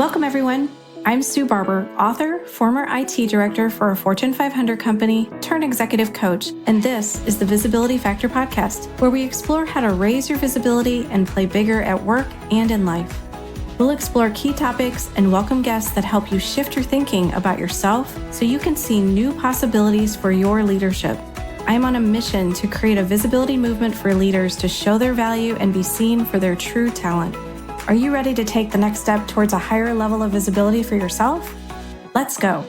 Welcome, everyone. I'm Sue Barber, author, former IT director for a Fortune 500 company, turned executive coach, and this is the Visibility Factor podcast, where we explore how to raise your visibility and play bigger at work and in life. We'll explore key topics and welcome guests that help you shift your thinking about yourself so you can see new possibilities for your leadership. I'm on a mission to create a visibility movement for leaders to show their value and be seen for their true talent. Are you ready to take the next step towards a higher level of visibility for yourself? Let's go.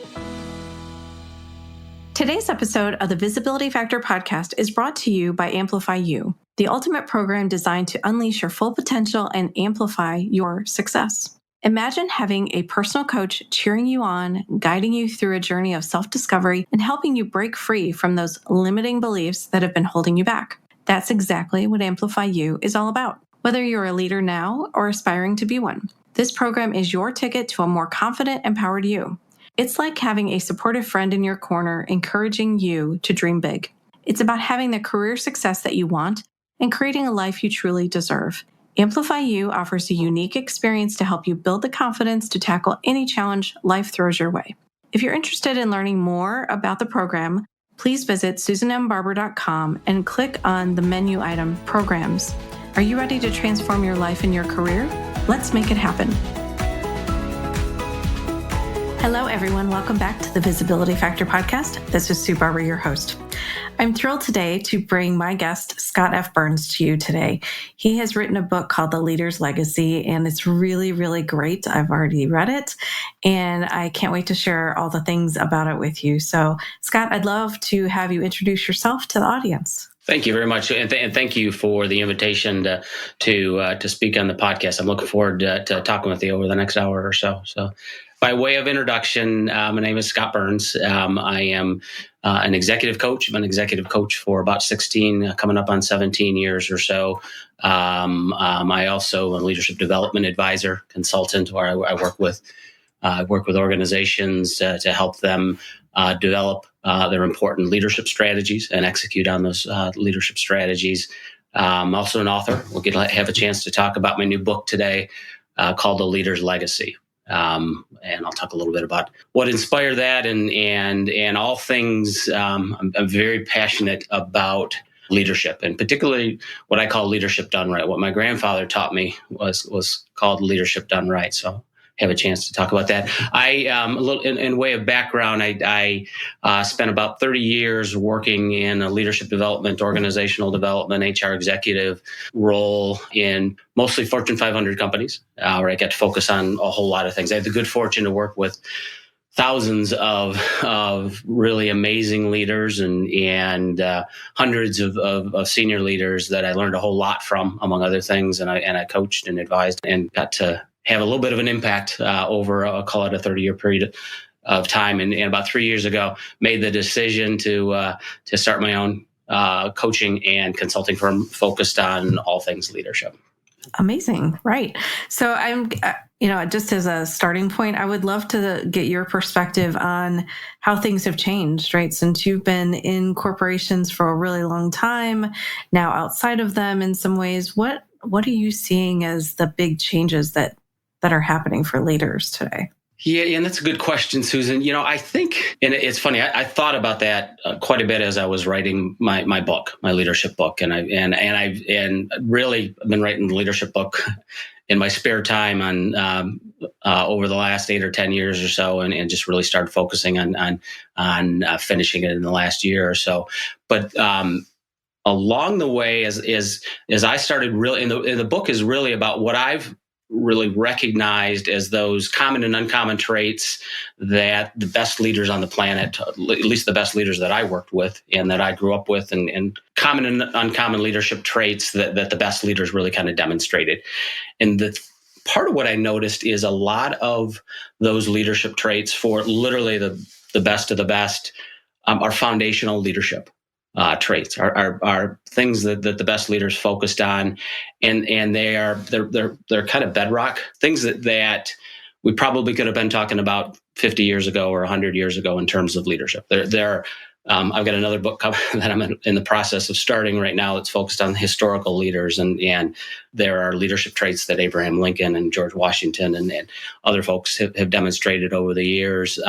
Today's episode of the Visibility Factor podcast is brought to you by Amplify You, the ultimate program designed to unleash your full potential and amplify your success. Imagine having a personal coach cheering you on, guiding you through a journey of self-discovery, and helping you break free from those limiting beliefs that have been holding you back. That's exactly what Amplify You is all about. Whether you're a leader now or aspiring to be one, this program is your ticket to a more confident, empowered you. It's like having a supportive friend in your corner, encouraging you to dream big. It's about having the career success that you want and creating a life you truly deserve. Amplify You offers a unique experience to help you build the confidence to tackle any challenge life throws your way. If you're interested in learning more about the program, please visit susanmbarber.com and click on the menu item Programs. Are you ready to transform your life and your career? Let's make it happen. Hello, everyone. Welcome back to the Visibility Factor podcast. This is Sue Barber, your host. I'm thrilled today to bring my guest, Scott F. Burns, to you today. He has written a book called The Leader's Legacy, and it's really, really great. I've already read it, and I can't wait to share all the things about it with you. So, Scott, I'd love to have you introduce yourself to the audience. Thank you very much, and thank you for the invitation to speak on the podcast. I'm looking forward to talking with you over the next hour or so. So, by way of introduction, my name is Scott Burns. I am an executive coach. I'm an executive coach for about 16, coming up on 17 years or so. I also am a leadership development advisor, consultant, where I work with organizations to help them develop their important leadership strategies and execute on those leadership strategies. I'm also an author. We'll have a chance to talk about my new book today called The Leader's Legacy. And I'll talk a little bit about what inspired that and all things. I'm very passionate about leadership, and particularly what I call leadership done right. What my grandfather taught me was called leadership done right. So have a chance to talk about that. A little in way of background, I spent about 30 years working in a leadership development, organizational development, HR executive role in mostly Fortune 500 companies, where I got to focus on a whole lot of things. I had the good fortune to work with thousands of really amazing leaders and hundreds of senior leaders that I learned a whole lot from, among other things. And I coached and advised and got to have a little bit of an impact over, I'll call it a 30-year period of time. And about 3 years ago, made the decision to start my own coaching and consulting firm focused on all things leadership. Amazing. Right. So I'm, just as a starting point, I would love to get your perspective on how things have changed, right? Since you've been in corporations for a really long time, now outside of them in some ways, what are you seeing as the big changes that are happening for leaders today? Yeah, and that's a good question, Susan. I think, and it's funny, I thought about that quite a bit as I was writing my book, my leadership book, and I've really been writing the leadership book in my spare time on over the last 8 or 10 years or so, and just really started focusing on finishing it in the last year or so. But along the way, as I started really, in the book is really about what I've really recognized as those common and uncommon traits that the best leaders on the planet, at least the best leaders that I worked with and that I grew up with, and common and uncommon leadership traits that the best leaders really kind of demonstrated. And the part of what I noticed is a lot of those leadership traits, for literally the best of the best, are foundational leadership traits, are things that the best leaders focused on, and they're kind of bedrock things that we probably could have been talking about 50 years ago or 100 years ago in terms of leadership. They're I've got another book that I'm in the process of starting right now. It's focused on historical leaders, and there are leadership traits that Abraham Lincoln and George Washington and other folks have demonstrated over the years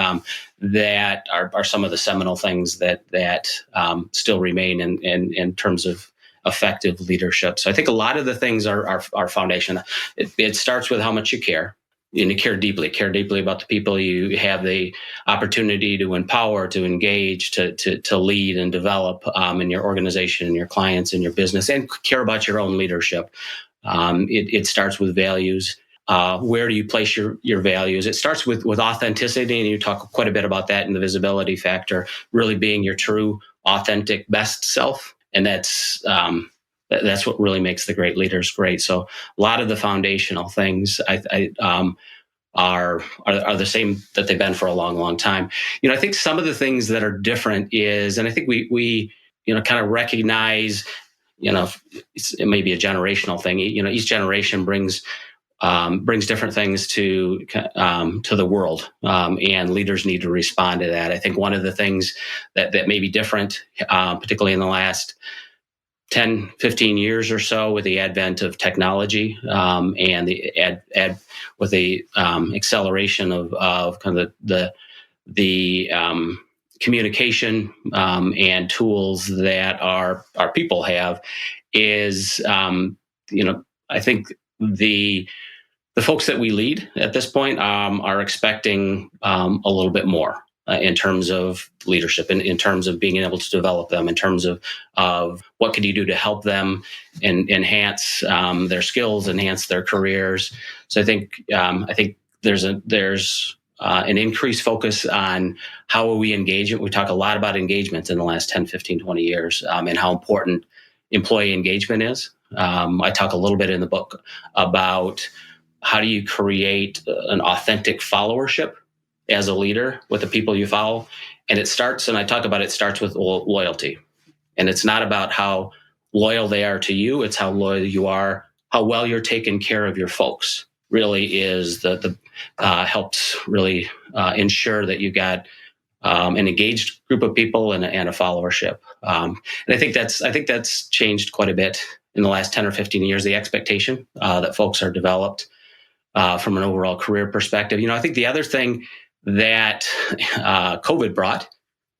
that are some of the seminal things that still remain in terms of effective leadership. So I think a lot of the things are foundation. It starts with how much you care. And you care deeply about the people you have the opportunity to empower, to engage, to lead and develop in your organization, and your clients, and your business, and care about your own leadership. It starts with values. Where do you place your values? It starts with authenticity, and you talk quite a bit about that in the visibility factor, really being your true, authentic, best self. And that's what really makes the great leaders great. So a lot of the foundational things are the same that they've been for a long, long time. I think some of the things that are different is, and I think we kind of recognize, it may be a generational thing. Each generation brings different things to the world, and leaders need to respond to that. I think one of the things that may be different, particularly in the last 10, 15 years or so, with the advent of technology and the with the acceleration of kind of the communication and tools that our people have, is I think the folks that we lead at this point are expecting a little bit more in terms of leadership, in terms of being able to develop them, in terms of what can you do to help them and enhance their skills, enhance their careers. So I think there's an increased focus on how we engage. We talk a lot about engagement in the last 10, 15, 20 years, and how important employee engagement is. I talk a little bit in the book about how do you create an authentic followership as a leader with the people you follow. And it starts with loyalty. And it's not about how loyal they are to you. It's how loyal you are, how well you're taking care of your folks, really is the helps really ensure that you've got an engaged group of people and a followership. And I think that's changed quite a bit in the last 10 or 15 years, the expectation that folks are developed from an overall career perspective. I think the other thing that COVID brought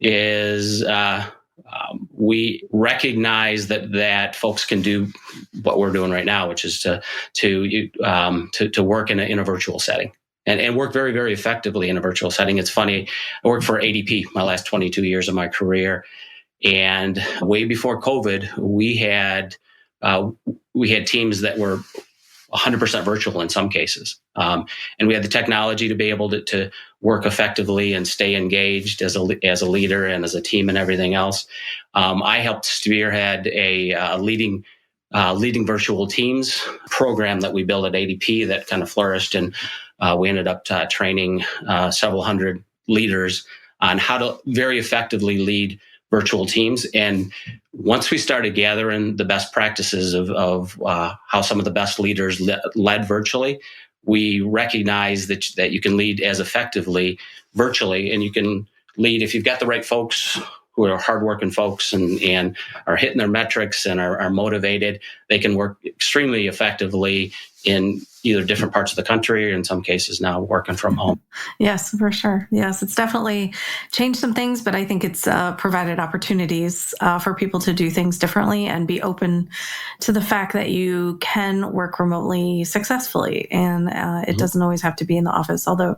is we recognize that folks can do what we're doing right now, which is to work in a virtual setting and work very, very effectively in a virtual setting. It's funny, I worked for ADP my last 22 years of my career, and way before COVID, we had teams that were 100% virtual in some cases. And we had the technology to be able to work effectively and stay engaged as a leader and as a team and everything else. I helped spearhead a leading virtual teams program that we built at ADP that kind of flourished. And we ended up training several hundred leaders on how to very effectively lead virtual teams. And once we started gathering the best practices of how some of the best leaders led virtually, we recognized that you can lead as effectively virtually, and you can lead if you've got the right folks who are hardworking folks and are hitting their metrics and are motivated. They can work extremely effectively in either different parts of the country or in some cases now working from home. Yes, for sure. Yes, it's definitely changed some things, but I think it's provided opportunities for people to do things differently and be open to the fact that you can work remotely successfully. And it doesn't always have to be in the office, although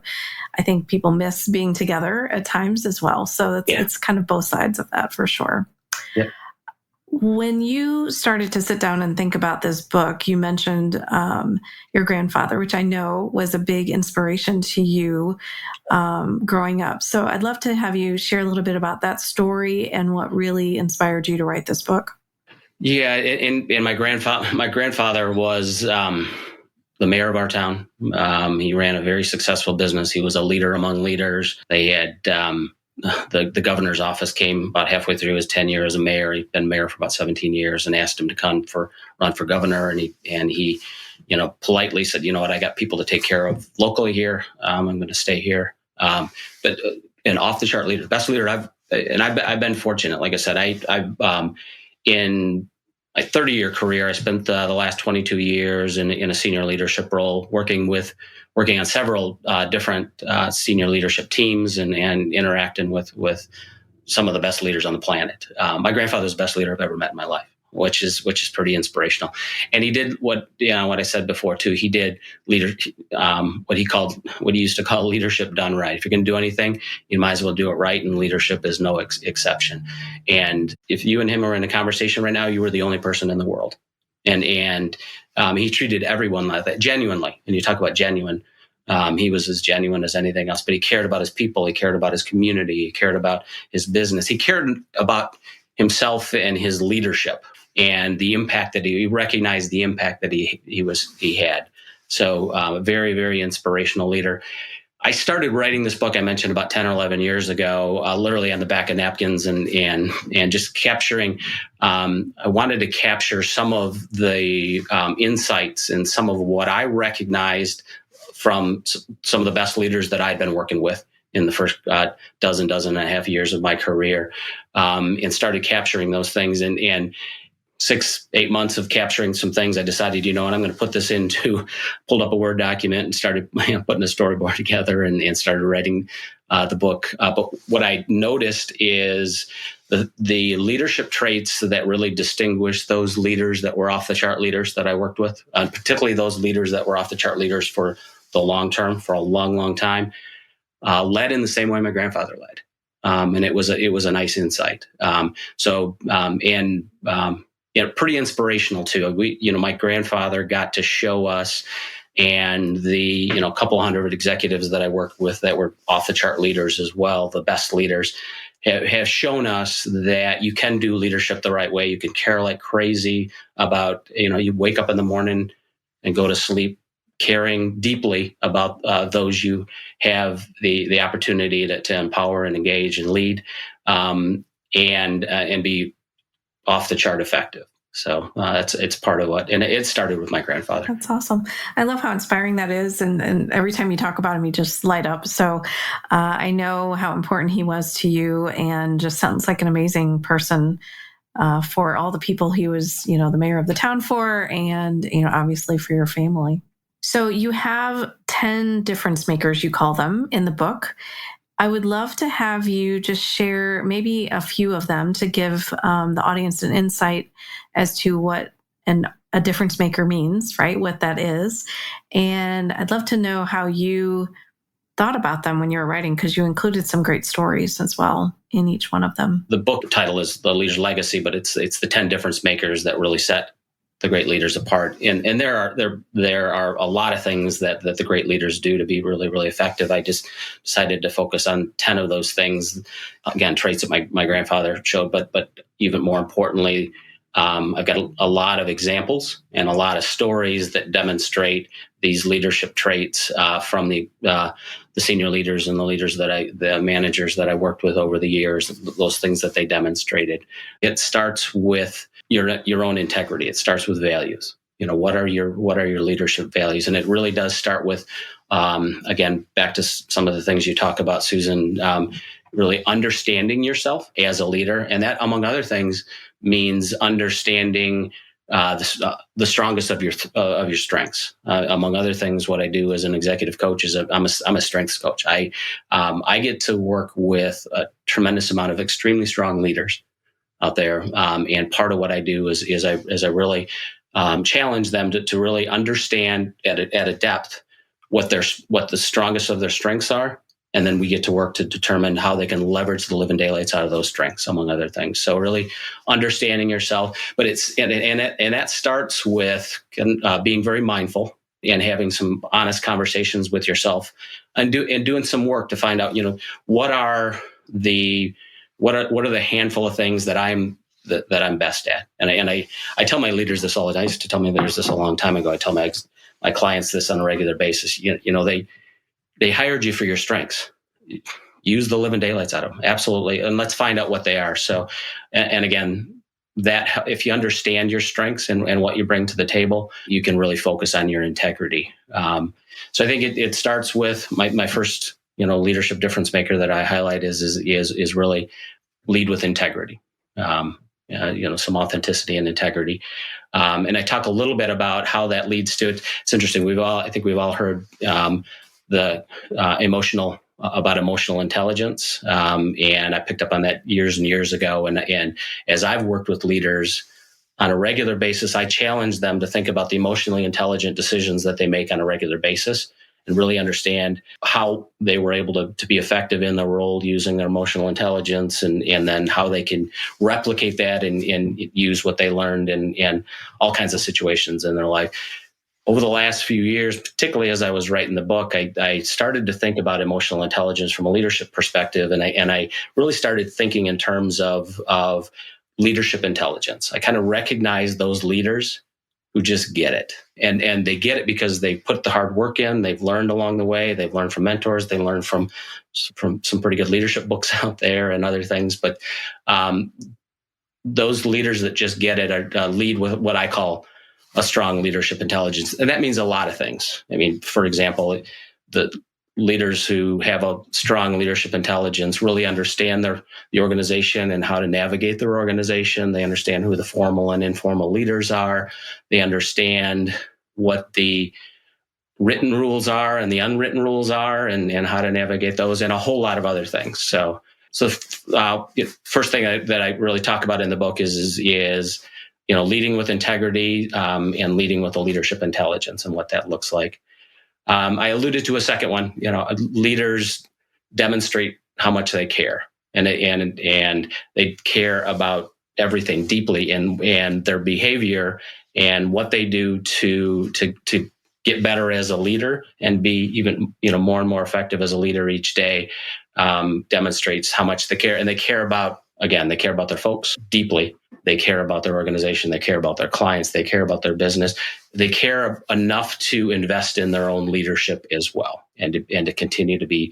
I think people miss being together at times as well. So it's kind of both sides of that for sure. Yeah. When you started to sit down and think about this book, you mentioned your grandfather, which I know was a big inspiration to you growing up. So I'd love to have you share a little bit about that story and what really inspired you to write this book. Yeah, and my grandfather was the mayor of our town. He ran a very successful business. He was a leader among leaders. They had the governor's office came about halfway through his tenure as a mayor. He'd been mayor for about 17 years and asked him to run for governor. And he politely said, I got people to take care of locally here. I'm going to stay here. But an off the chart leader, best leader I've and I've been fortunate. Like I said, in my 30-year career, I spent the last 22 years in a senior leadership role, working on several different senior leadership teams and interacting with some of the best leaders on the planet. My grandfather was the best leader I've ever met in my life, which is pretty inspirational. And he did what I said before too. He did what he used to call leadership done right. If you're going to do anything, you might as well do it right, and leadership is no exception. And if you and him are in a conversation right now, you were the only person in the world. And he treated everyone like that, genuinely. And you talk about genuine. He was as genuine as anything else, but he cared about his people. He cared about his community. He cared about his business. He cared about himself and his leadership and the impact that he recognized the impact that he had. So a very, very inspirational leader. I started writing this book I mentioned about 10 or 11 years ago, literally on the back of napkins and just capturing. I wanted to capture some of the insights and some of what I recognized from some of the best leaders that I'd been working with in the first dozen and a half years of my career, and started capturing those things. And 6-8 months of capturing some things, I decided, I'm going to put this pulled up a Word document and started putting a storyboard together and started writing the book. But what I noticed is the leadership traits that really distinguish those leaders that were off the chart leaders that I worked with, particularly those leaders that were off the chart leaders for the long term, for a long, long time, led in the same way my grandfather led. And it was a nice insight. Pretty inspirational too. My grandfather got to show us, and the couple hundred executives that I worked with that were off the chart leaders as well, the best leaders, have shown us that you can do leadership the right way. You can care like crazy about, you wake up in the morning and go to sleep caring deeply about those you have the opportunity to empower and engage and lead, and be off the chart effective. So it's part of what, and it started with my grandfather. That's awesome. I love how inspiring that is. And every time you talk about him, you just light up. So I know how important he was to you, and just sounds like an amazing person for all the people he was, the mayor of the town for, and, obviously for your family. So you have 10 difference makers, you call them, in the book. I would love to have you just share maybe a few of them to give the audience an insight as to what a difference maker means, right? What that is. And I'd love to know how you thought about them when you were writing, because you included some great stories as well in each one of them. The book title is The Leader's Legacy, but it's the 10 difference makers that really set the great leaders apart. And there are a lot of things that the great leaders do to be really, really effective. I just decided to focus on 10 of those things. Again, traits that my grandfather showed, but even more importantly, I've got a lot of examples and a lot of stories that demonstrate these leadership traits from the senior leaders and the managers that I worked with over the years, those things that they demonstrated. It starts with your own integrity. It starts with values. What are your leadership values? And it really does start with, again, back to some of the things you talk about, Susan, really understanding yourself as a leader. And that, among other things, means understanding the strongest of your strengths. Among other things, what I do as an executive coach is I'm a strengths coach. I get to work with a tremendous amount of extremely strong leaders out there, and part of what I do is I really challenge them to really understand at a depth what the strongest of their strengths are. And then we get to work to determine how they can leverage the living daylights out of those strengths, among other things. So really understanding yourself, but that starts with being very mindful and having some honest conversations with yourself, and doing some work to find out, what are the handful of things that I'm best at. And I tell my leaders this all the time. I used to tell my leaders this a long time ago. I tell my clients this on a regular basis. They hired you for your strengths. Use the living daylights out of them. Absolutely. And let's find out what they are. So, and again, that if you understand your strengths and what you bring to the table, you can really focus on your integrity. So I think it starts with my first, leadership difference maker that I highlight is really lead with integrity. Some authenticity and integrity. And I talk a little bit about how that leads to it. It's interesting. I think we've all heard the emotional intelligence. And I picked up on that years and years ago. And as I've worked with leaders on a regular basis, I challenge them to think about the emotionally intelligent decisions that they make on a regular basis and really understand how they were able to be effective in the role using their emotional intelligence, and then how they can replicate that and use what they learned in all kinds of situations in their life. Over the last few years, particularly as I was writing the book, I started to think about emotional intelligence from a leadership perspective, and I really started thinking in terms of leadership intelligence. I kind of recognize those leaders who just get it. And they get it because they put the hard work in, they've learned along the way, they've learned from mentors, they learned from some pretty good leadership books out there and other things. But those leaders that just get it lead with what I call a strong leadership intelligence. And that means a lot of things. I mean, for example, the leaders who have a strong leadership intelligence really understand the organization and how to navigate their organization. They understand who the formal and informal leaders are. They understand what the written rules are and the unwritten rules are, and how to navigate those, and a whole lot of other things. So first thing that I really talk about in the book is leading with integrity and leading with a leadership intelligence and what that looks like. I alluded to a second one. Leaders demonstrate how much they care, and they care about everything deeply, and their behavior and what they do to get better as a leader and be even more and more effective as a leader each day demonstrates how much they care. And they care about their folks deeply. They care about their organization. They care about their clients. They care about their business. They care enough to invest in their own leadership as well, and to continue to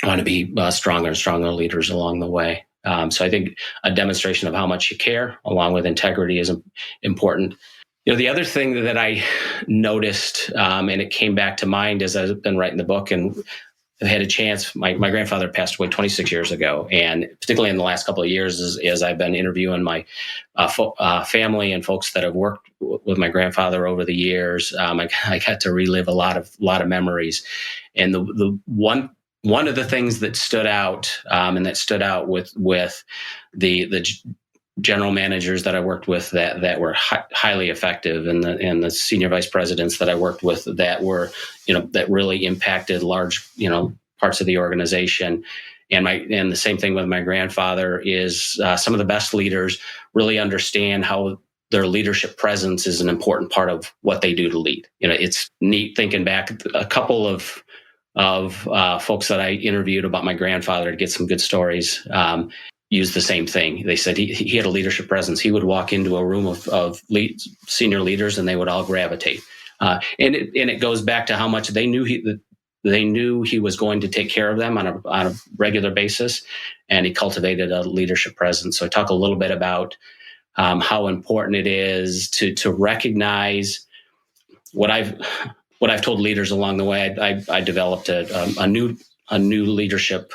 want to be stronger and stronger leaders along the way. So I think a demonstration of how much you care, along with integrity, is important. The other thing that I noticed, and it came back to mind as I've been writing the book, and I had a chance. My grandfather passed away 26 years ago, and particularly in the last couple of years, as I've been interviewing my family and folks that have worked with my grandfather over the years, I got to relive a lot of memories. And the one of the things that stood out, and that stood out with the general managers that I worked with that were highly effective, and the senior vice presidents that I worked with that were, that really impacted large, parts of the organization. And the same thing with my grandfather is some of the best leaders really understand how their leadership presence is an important part of what they do to lead. It's neat thinking back, a couple of folks that I interviewed about my grandfather to get some good stories, used the same thing. They said he had a leadership presence. He would walk into a room of senior leaders, and they would all gravitate. And it goes back to how much they knew he was going to take care of them on a regular basis, and he cultivated a leadership presence. So I talk a little bit about how important it is to recognize what I've told leaders along the way. I developed a new leadership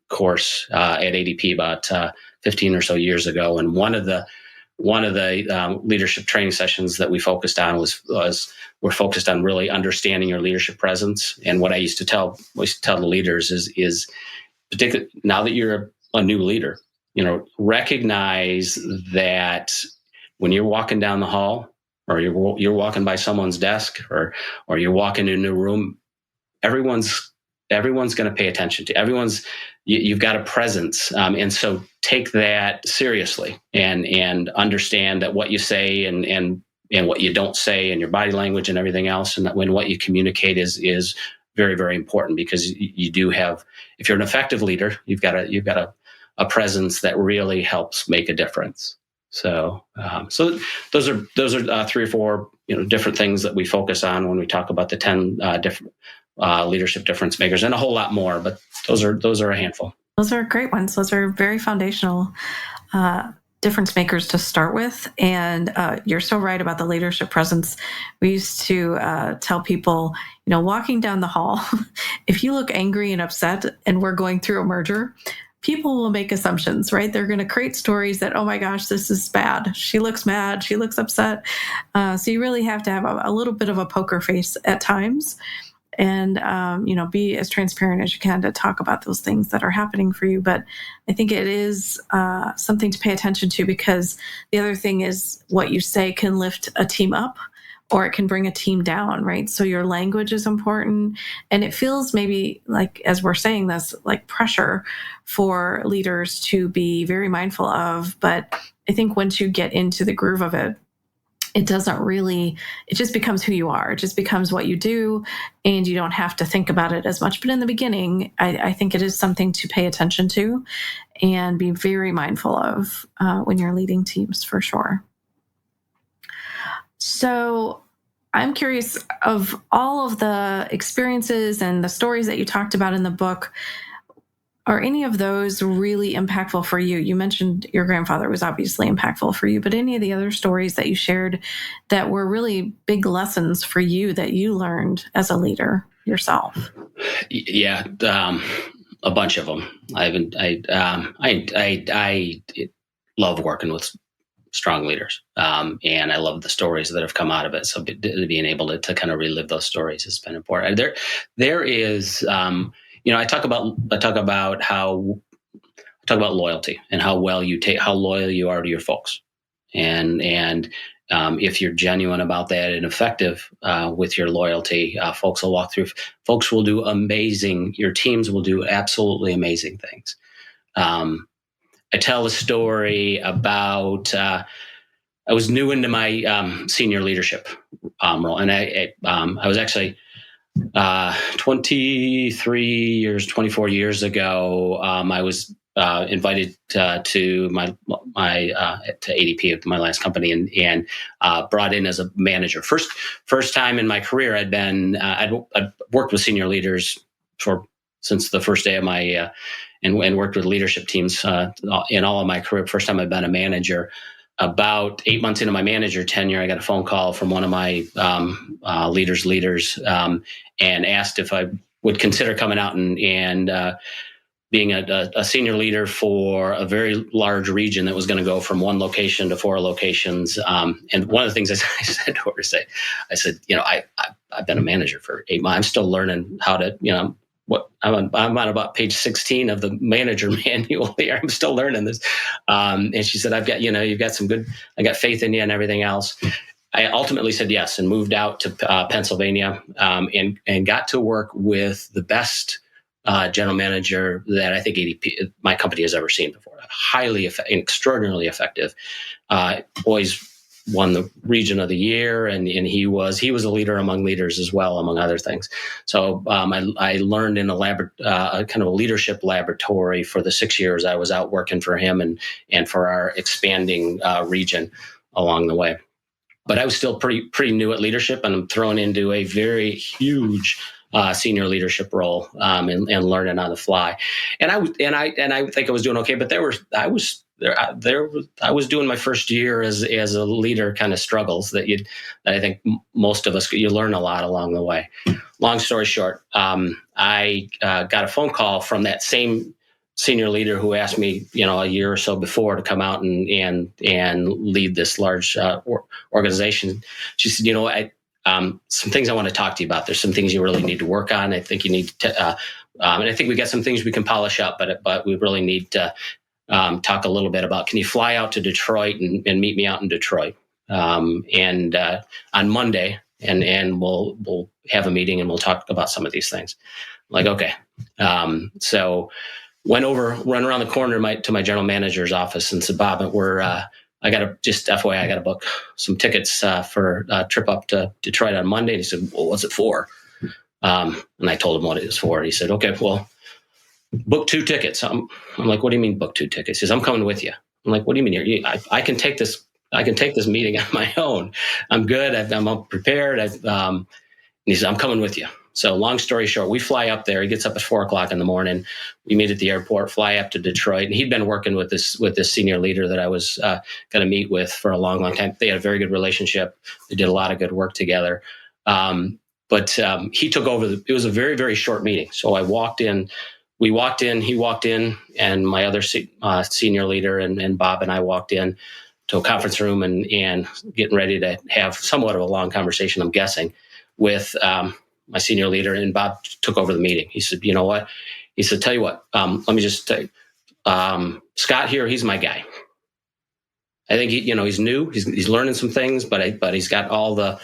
course at ADP about 15 or so years ago, and one of the leadership training sessions that we focused on we're focused on really understanding your leadership presence. And what I used to tell the leaders is particularly now that you're a new leader, recognize that when you're walking down the hall, or you're walking by someone's desk, or you're walking in a room, everyone's going to pay attention to. You've got a presence, and so take that seriously, and understand that what you say and what you don't say, and your body language and everything else, and that when what you communicate is very, very important, because you do have, if you're an effective leader, you've got a presence that really helps make a difference. So those are 3 or 4 different things that we focus on when we talk about the 10 different leadership difference makers, and a whole lot more, but those are a handful. Those are great ones. Those are very foundational difference makers to start with. And you're so right about the leadership presence. We used to tell people, walking down the hall, if you look angry and upset and we're going through a merger, people will make assumptions, right? They're going to create stories that, oh my gosh, this is bad. She looks mad. She looks upset. So you really have to have a little bit of a poker face at times, and be as transparent as you can to talk about those things that are happening for you. But I think it is something to pay attention to, because the other thing is what you say can lift a team up, or it can bring a team down, right? So your language is important. And it feels maybe like, as we're saying this, like pressure for leaders to be very mindful of. But I think once you get into the groove of it, it just becomes who you are. It just becomes what you do, and you don't have to think about it as much. But in the beginning, I think it is something to pay attention to and be very mindful of when you're leading teams, for sure. So I'm curious, of all of the experiences and the stories that you talked about in the book, are any of those really impactful for you? You mentioned your grandfather was obviously impactful for you, but any of the other stories that you shared that were really big lessons for you that you learned as a leader yourself? Yeah, a bunch of them. I love working with strong leaders, and I love the stories that have come out of it. So being able to kind of relive those stories has been important. There is, I talk about loyalty and how loyal you are to your folks, and if you're genuine about that and effective with your loyalty, folks will walk through. Folks will do amazing. Your teams will do absolutely amazing things. I tell a story about I was new into my senior leadership role, and I was actually 24 years ago. I was invited to to ADP, my last company, and brought in as a manager. First time in my career, I'd worked with senior leaders since the first day of my and worked with leadership teams in all of my career. First time I've been a manager. About 8 months into my manager tenure, I got a phone call from one of my leaders and asked if I would consider coming out and being a senior leader for a very large region that was going to go from one location to 4 locations. And one of the things I said to her, I said, I've been a manager for 8 months. I'm still learning how to, I'm on about page 16 of the manager manual here. I'm still learning this. And she said, you've got some good, I got faith in you and everything else. I ultimately said yes and moved out to Pennsylvania and got to work with the best general manager that I think ADP, my company, has ever seen before. Extraordinarily effective. Always won the region of the year, and he was a leader among leaders as well, among other things. So I learned in a kind of a leadership laboratory for the 6 years I was out working for him and for our expanding region along the way. But I was still pretty new at leadership, and I'm thrown into a very huge senior leadership role and learning on the fly. And I think I was doing okay, but I was doing my first year as a leader kind of struggles that I think most of us, you learn a lot along the way. Long story short, I got a phone call from that same senior leader who asked me, a year or so before to come out and lead this large organization. She said, some things I want to talk to you about. There's some things you really need to work on. I think you need to, and I think we got some things we can polish up, but we really need to talk a little bit about, can you fly out to Detroit and meet me out in Detroit and on Monday, and we'll have a meeting and we'll talk about some of these things. I'm like, okay. So run around the corner to my general manager's office and said, Bob, I got to book some tickets for a trip up to Detroit on Monday. And he said, well, what's it for? And I told him what it was for. And he said, okay, well, book 2 tickets. I'm like, what do you mean book 2 tickets? He says, I'm coming with you. I'm like, what do you mean? I can take this meeting on my own. I'm good. I'm all prepared. And he said, I'm coming with you. So long story short, we fly up there. He gets up at 4:00 in the morning. We meet at the airport, fly up to Detroit. And he'd been working with this senior leader that I was going to meet with for a long, long time. They had a very good relationship. They did a lot of good work together. But he took over. It was a very, very short meeting. So I walked in he walked in, and my other senior leader and Bob and I walked in to a conference room and getting ready to have somewhat of a long conversation, I'm guessing, with my senior leader. And Bob took over the meeting. He said, "You know what?" He said, "Tell you what, let me just tell you, Scott here, he's my guy. I think he's new, he's learning some things, but he's got all the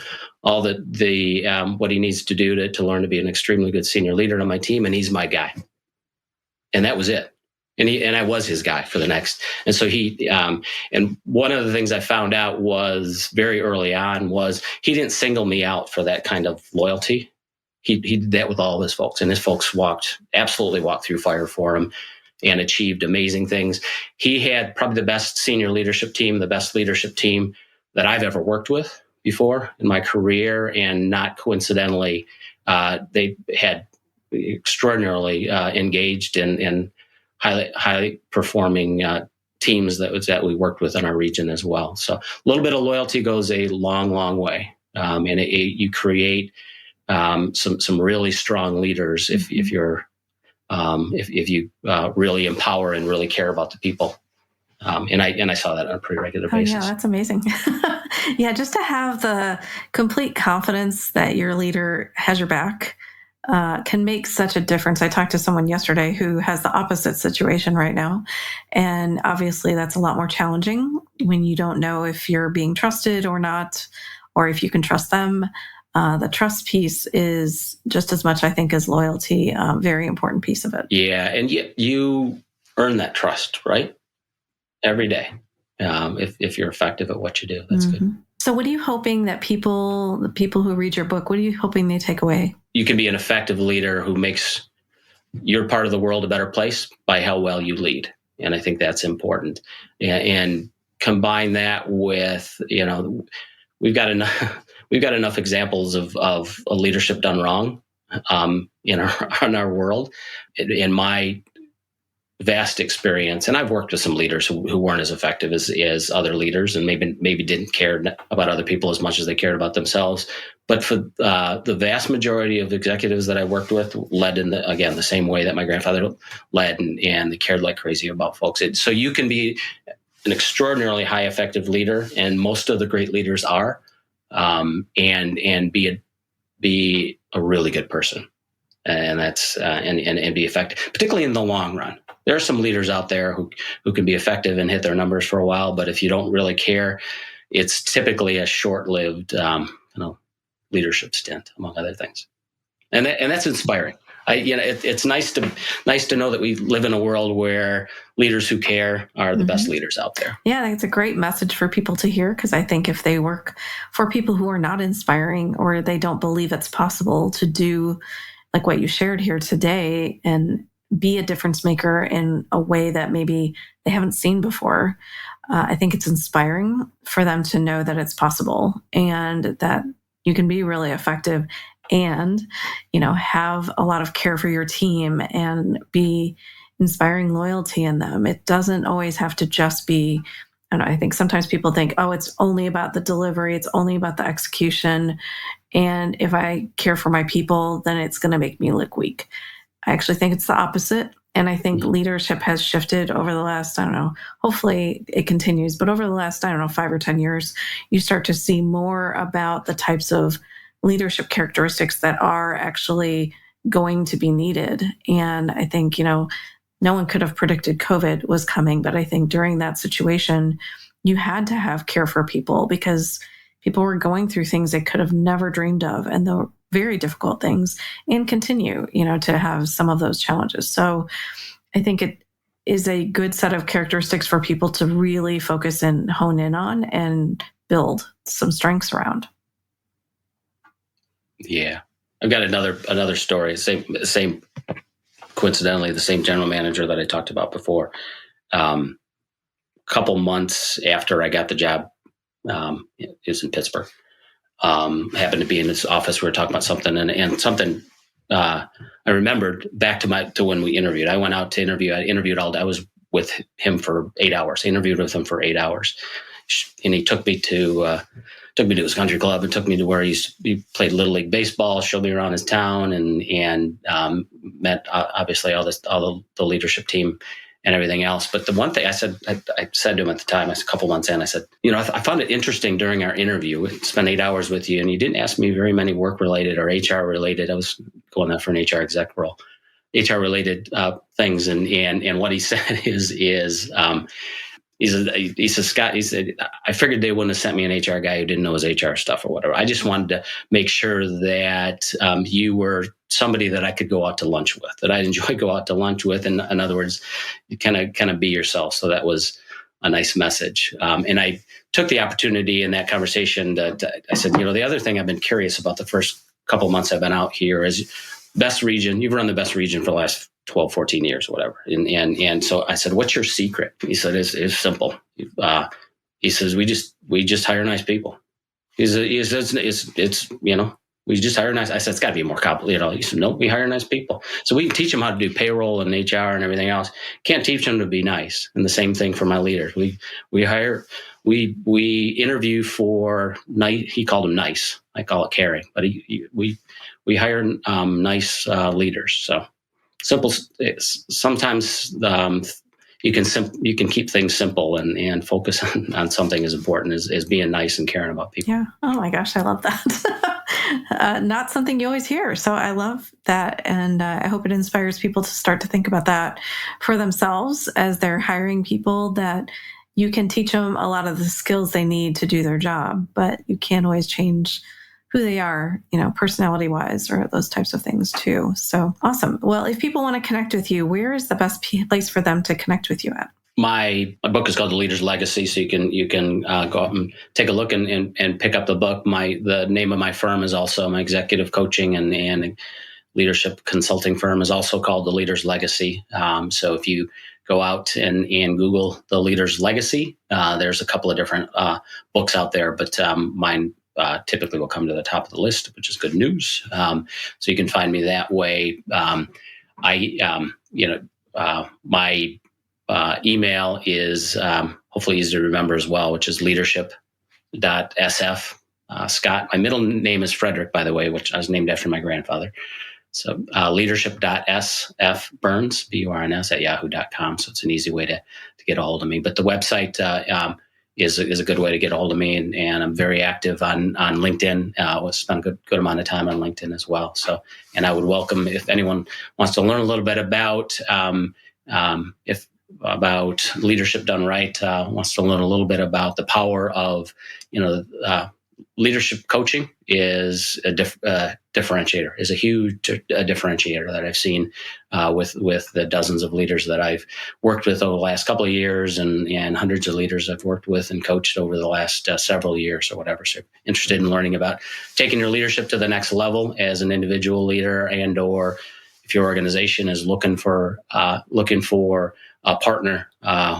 what he needs to do to learn to be an extremely good senior leader on my team, and he's my guy." And that was it. And I was his guy for the next. And so and one of the things I found out was very early on was he didn't single me out for that kind of loyalty. He did that with all of his folks, and his folks absolutely walked through fire for him and achieved amazing things. He had probably the best senior leadership team, the best leadership team that I've ever worked with before in my career. And not coincidentally, they had extraordinarily engaged and highly performing teams that we worked with in our region as well. So a little bit of loyalty goes a long, long way, and you create some really strong leaders if you really empower and really care about the people. And I saw that on a pretty regular basis. Oh, yeah, that's amazing. Yeah, just to have the complete confidence that your leader has your back can make such a difference. I talked to someone yesterday who has the opposite situation right now. And obviously that's a lot more challenging when you don't know if you're being trusted or not, or if you can trust them. The trust piece is just as much, I think, as loyalty, a very important piece of it. Yeah, and you earn that trust, right? Every day. If you're effective at what you do, that's good. So what are you hoping that the people who read your book, what are you hoping they take away? You can be an effective leader who makes your part of the world a better place by how well you lead. And I think that's important. And combine that with, we've got enough examples of a leadership done wrong in our world. In my vast experience, and I've worked with some leaders who weren't as effective as other leaders, and maybe didn't care about other people as much as they cared about themselves. But for the vast majority of executives that I worked with, led in the same way that my grandfather led, and they cared like crazy about folks. So you can be an extraordinarily high effective leader, and most of the great leaders are, and be a really good person, and that's and be effective, particularly in the long run. There are some leaders out there who can be effective and hit their numbers for a while, but if you don't really care, it's typically a short-lived, leadership stint, among other things. And that's inspiring. It's nice to know that we live in a world where leaders who care are the best leaders out there. Yeah, I think it's a great message for people to hear, because I think if they work for people who are not inspiring, or they don't believe it's possible to do like what you shared here today and be a difference maker in a way that maybe they haven't seen before, I think it's inspiring for them to know that it's possible and that you can be really effective and, have a lot of care for your team and be inspiring loyalty in them. It doesn't always have to just be, I think sometimes people think, it's only about the delivery, it's only about the execution. And if I care for my people, then it's going to make me look weak. I actually think it's the opposite. And I think leadership has shifted over the last, hopefully it continues, but over the last, 5 or 10 years, you start to see more about the types of leadership characteristics that are actually going to be needed. And I think, no one could have predicted COVID was coming, but I think during that situation, you had to have care for people because people were going through things they could have never dreamed of, and the very difficult things, and continue, to have some of those challenges. So I think it is a good set of characteristics for people to really focus and hone in on and build some strengths around. Yeah. I've got another story. Same coincidentally, the same general manager that I talked about before. Couple months after I got the job, it was in Pittsburgh. Happened to be in his office. We were talking about something, and something I remembered back to when we interviewed. I went out to interview. I interviewed I was with him for 8 hours. I interviewed with him for 8 hours, and he took me to took me to his country club and took me to where he played Little League baseball, showed me around his town, and met obviously all the leadership team and everything else. But the one thing I said to him at the time, a couple months in, I said, I found it interesting during our interview. We spent 8 hours with you, and you didn't ask me very many work-related or HR-related. I was going there for an HR exec role, HR-related things. And what he said is he said, Scott, he said, I figured they wouldn't have sent me an HR guy who didn't know his HR stuff or whatever. I just wanted to make sure that you were somebody that I could go out to lunch with, that I'd enjoy go out to lunch with. And in other words, you kind of be yourself. So that was a nice message. And I took the opportunity in that conversation I said, the other thing I've been curious about the first couple of months I've been out here is best region. You've run the best region for the last 12, 14 years or whatever. And so I said, what's your secret? He said, it's simple. He says, we just hire nice people. He says, we just hire nice. I said, it's got to be more complicated. He said, no, we hire nice people. So we can teach them how to do payroll and HR and everything else. Can't teach them to be nice. And the same thing for my leaders. We interview for nice. He called them nice. I call it caring, but we hire nice leaders. So simple. Sometimes you can keep things simple and focus on something as important as being nice and caring about people. Yeah. Oh my gosh, I love that. Not something you always hear. So I love that. And I hope it inspires people to start to think about that for themselves as they're hiring people, that you can teach them a lot of the skills they need to do their job, but you can't always change who they are, personality wise, or those types of things too. So awesome. Well, if people want to connect with you, where is the best place for them to connect with you at? My book is called The Leader's Legacy, so you can go out and take a look and pick up the book. The name of my firm is also my executive coaching and leadership consulting firm is also called The Leader's Legacy. So if you go out and Google The Leader's Legacy, there's a couple of different books out there, but mine typically will come to the top of the list, which is good news. So you can find me that way. My email is hopefully easy to remember as well, which is leadership.sf. Scott, my middle name is Frederick, by the way, which I was named after my grandfather. So leadership.sf Burns, Burns at yahoo.com. So it's an easy way to get a hold of me. But the website is a good way to get a hold of me. And I'm very active on LinkedIn. I spend a good amount of time on LinkedIn as well. So, and I would welcome if anyone wants to learn a little bit about about leadership done right, wants to learn a little bit about the power of, leadership coaching is a differentiator, is a huge differentiator that I've seen with the dozens of leaders that I've worked with over the last couple of years and hundreds of leaders I've worked with and coached over the last several years or whatever. So interested in learning about taking your leadership to the next level as an individual leader, and or if your organization is looking for a partner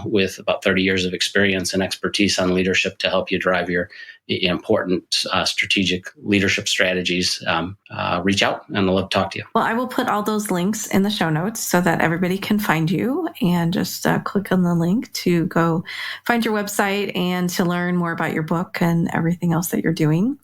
with about 30 years of experience and expertise on leadership to help you drive your important strategic leadership strategies, reach out and I'll love to talk to you. Well, I will put all those links in the show notes so that everybody can find you, and just click on the link to go find your website and to learn more about your book and everything else that you're doing.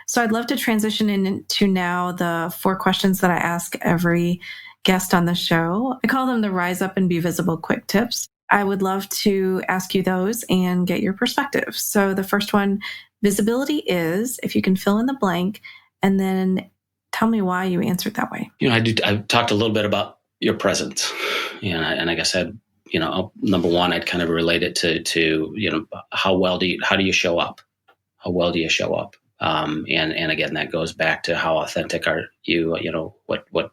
So I'd love to transition into now the 4 questions that I ask every guest on the show. I call them the Rise Up and Be Visible Quick Tips. I would love to ask you those and get your perspective. So the first one, visibility is, if you can fill in the blank, and then tell me why you answered that way. I talked a little bit about your presence, and like I said, number one, I'd kind of relate it to how do you show up? How well do you show up? And again, that goes back to how authentic are you? What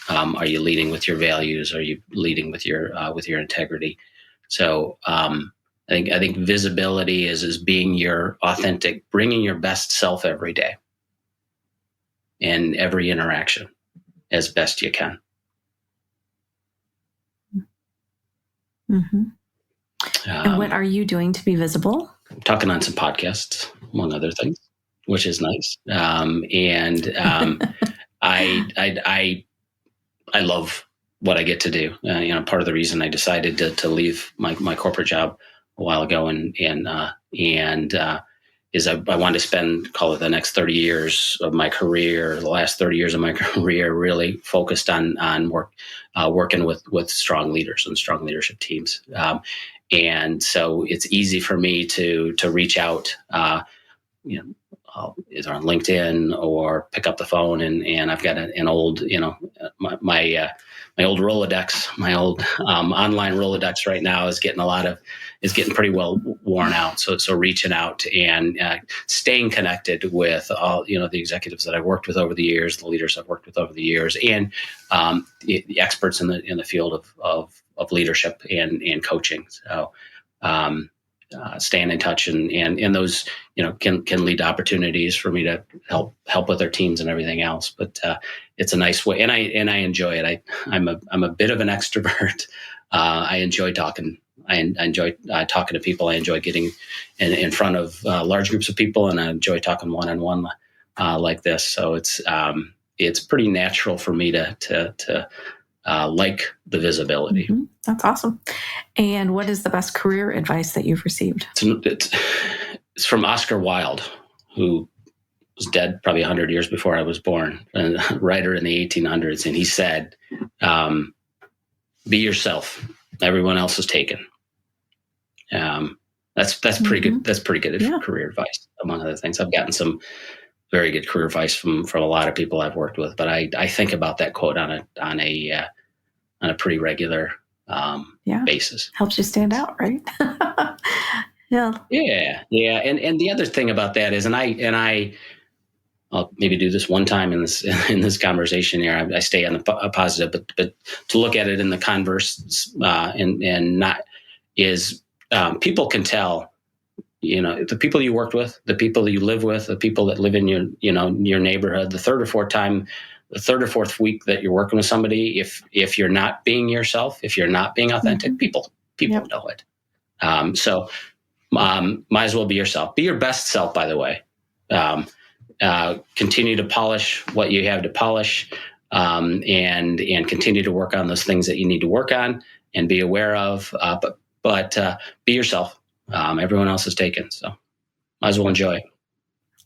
are you leading with your values? Are you leading with your integrity? So I think visibility is being your authentic, bringing your best self every day in every interaction as best you can. Mm-hmm. And what are you doing to be visible? I'm talking on some podcasts, among other things, which is nice. I love what I get to do. Part of the reason I decided to leave my corporate job a while ago and I wanted to spend, call it the next 30 years of my career, the last 30 years of my career, really focused on working with strong leaders and strong leadership teams. And so it's easy for me to reach out, either on LinkedIn or pick up the phone, and I've got an old, my old Rolodex, my old online Rolodex right now is getting pretty well worn out. So reaching out and staying connected with all, the executives that I've worked with over the years, the leaders I've worked with over the years, and the experts in the field of leadership and coaching. So staying in touch and those, can lead to opportunities for me to help with their teams and everything else. But it's a nice way, and I enjoy it. I'm a bit of an extrovert. I enjoy talking. I enjoy talking to people. I enjoy getting in front of large groups of people, and I enjoy talking one-on-one like this. So it's pretty natural for me to like the visibility. Mm-hmm. That's awesome. And what is the best career advice that you've received? It's from Oscar Wilde, who was dead probably 100 years before I was born, a writer in the 1800s. And he said, be yourself. Everyone else is taken. That's pretty good. That's pretty good career advice, among other things. I've gotten some very good career advice from a lot of people I've worked with, but I think about that quote on a pretty regular basis. Helps you stand out, right? Yeah. And the other thing about that is, and I'll maybe do this one time in this conversation here. I stay on the positive, but to look at it in the converse, and not is people can tell. The people you worked with, the people that you live with, the people that live in your neighborhood, the third or fourth week that you're working with somebody, if you're not being yourself, if you're not being authentic, people know it. So might as well be yourself. Be your best self, by the way. Continue to polish what you have to polish, and continue to work on those things that you need to work on and be aware of. But be yourself. Everyone else is taken, so might as well enjoy.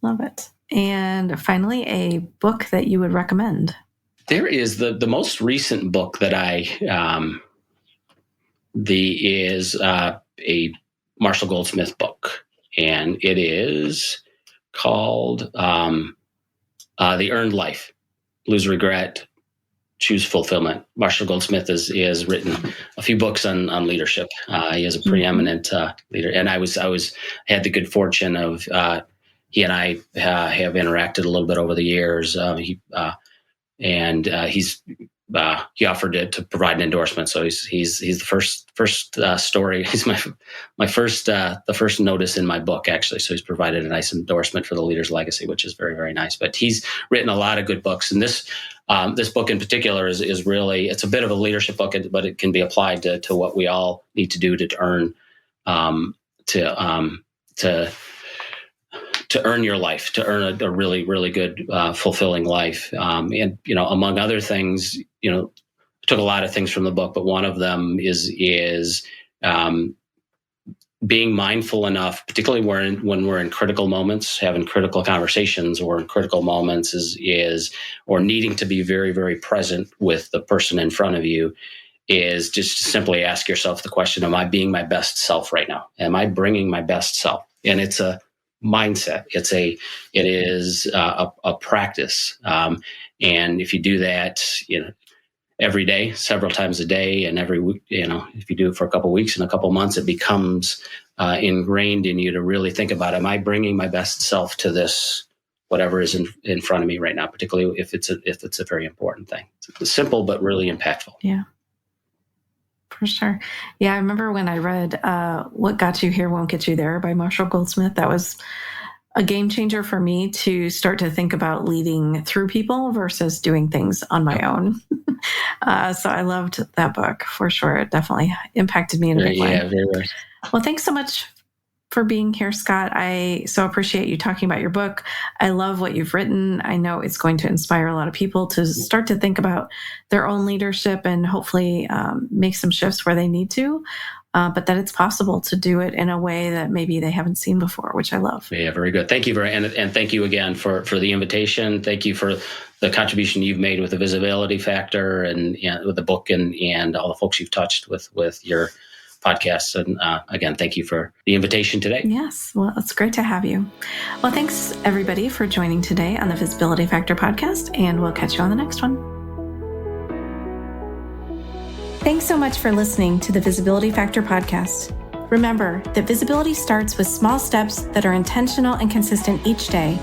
Love it. And finally, a book that you would recommend. There is the most recent book that is a Marshall Goldsmith book, and it is called The Earned Life: Lose Regret, Choose Fulfillment. Marshall Goldsmith has written a few books on leadership. He is a preeminent leader, and I had the good fortune of he and I have interacted a little bit over the years. He offered to provide an endorsement, so he's the first story. He's my first the first notice in my book, actually. So he's provided a nice endorsement for The Leader's Legacy, which is very, very nice. But he's written a lot of good books, and this book in particular is really, it's a bit of a leadership book, but it can be applied to what we all need to do to earn to earn your life, to earn a really, really good, fulfilling life. And, among other things, took a lot of things from the book, but one of them is being mindful enough, particularly when we're in critical moments, having critical conversations, or in critical moments or needing to be very, very present with the person in front of you, is just to simply ask yourself the question, am I being my best self right now? Am I bringing my best self? And it's a mindset. It is a practice. And if you do that, every day, several times a day, and every week, if you do it for a couple of weeks and a couple of months, it becomes ingrained in you to really think about, am I bringing my best self to this, whatever is in front of me right now, particularly if it's a very important thing. It's simple, but really impactful. Yeah. For sure. Yeah, I remember when I read What Got You Here Won't Get You There by Marshall Goldsmith. That was a game changer for me to start to think about leading through people versus doing things on my own. So I loved that book for sure. It definitely impacted me in a big way. Yeah, very right. Well, thanks so much for being here, Scott. I so appreciate you talking about your book. I love what you've written. I know it's going to inspire a lot of people to start to think about their own leadership and hopefully make some shifts where they need to. but that it's possible to do it in a way that maybe they haven't seen before, which I love. Yeah, very good. Thank you and thank you again for the invitation. Thank you for the contribution you've made with the Visibility Factor and with the book and all the folks you've touched with your podcasts. And again, thank you for the invitation today. Yes, well, it's great to have you. Well, thanks everybody for joining today on the Visibility Factor podcast, and we'll catch you on the next one. Thanks so much for listening to the Visibility Factor podcast. Remember that visibility starts with small steps that are intentional and consistent each day.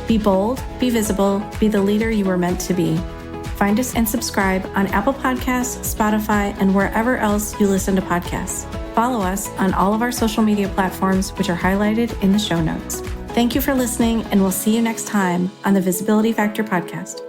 Be bold, be visible, be the leader you were meant to be. Find us and subscribe on Apple Podcasts, Spotify, and wherever else you listen to podcasts. Follow us on all of our social media platforms, which are highlighted in the show notes. Thank you for listening, and we'll see you next time on the Visibility Factor podcast.